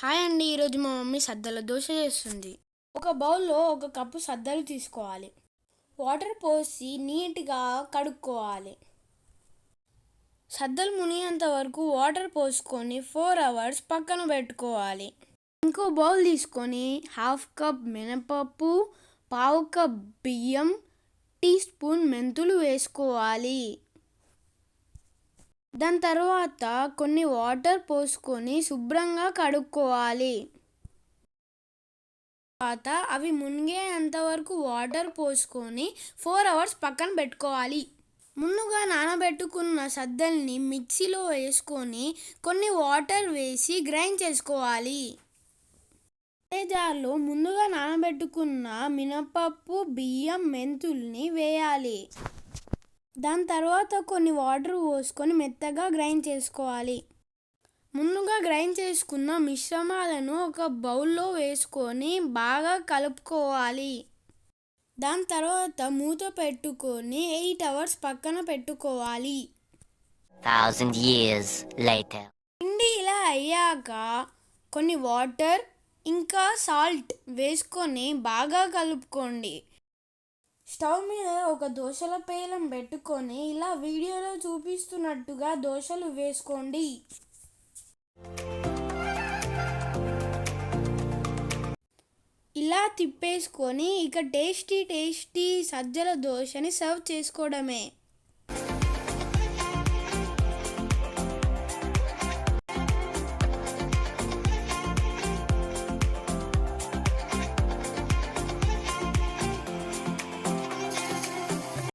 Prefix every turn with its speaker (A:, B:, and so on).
A: Hi అండి. ఈరోజు మా మమ్మీ సద్దల దోశ చేస్తుంది. ఒక బౌల్లో ఒక కప్పు సద్దలు తీసుకోవాలి. వాటర్ పోసి నీట్గా కడుక్కోవాలి. సద్దలు మునిగేంత వరకు వాటర్ పోసుకొని 4 hours పక్కన పెట్టుకోవాలి. ఇంకో బౌల్ తీసుకొని హాఫ్ కప్ మినపప్పు, పావు కప్ బియ్యం, టీ స్పూన్ మెంతులు వేసుకోవాలి. దాని తర్వాత కొన్ని వాటర్ పోసుకొని శుభ్రంగా కడుక్కోవాలి. తర్వాత అవి మునిగేంత వరకు వాటర్ పోసుకొని 4 hours పక్కన పెట్టుకోవాలి. ముందుగా నానబెట్టుకున్న సద్దల్ని మిక్సీలో వేసుకొని కొన్ని వాటర్ వేసి గ్రైండ్ చేసుకోవాలి. అదే జార్లో ముందుగా నానబెట్టుకున్న మినపప్పు, బియ్యం, మెంతుల్ని వేయాలి. దాని తర్వాత కొన్ని వాటర్ పోసుకొని మెత్తగా గ్రైండ్ చేసుకోవాలి. ముందుగా గ్రైండ్ చేసుకున్న మిశ్రమాలను ఒక బౌల్లో వేసుకొని బాగా కలుపుకోవాలి. దాని తర్వాత మూత పెట్టుకొని 8 hours పక్కన పెట్టుకోవాలి.
B: 1000 years later.
A: పిండి ఇలా అయ్యాక కొన్ని వాటర్ ఇంకా సాల్ట్ వేసుకొని బాగా కలుపుకోండి. స్టవ్ మీద ఒక దోశల పేలం పెట్టుకొని ఇలా వీడియోలో చూపిస్తున్నట్టుగా దోశలు వేసుకోండి. ఇలా తిప్పేసుకొని ఇక టేస్టీ సజ్జల దోశని సర్వ్ చేసుకోవడమే.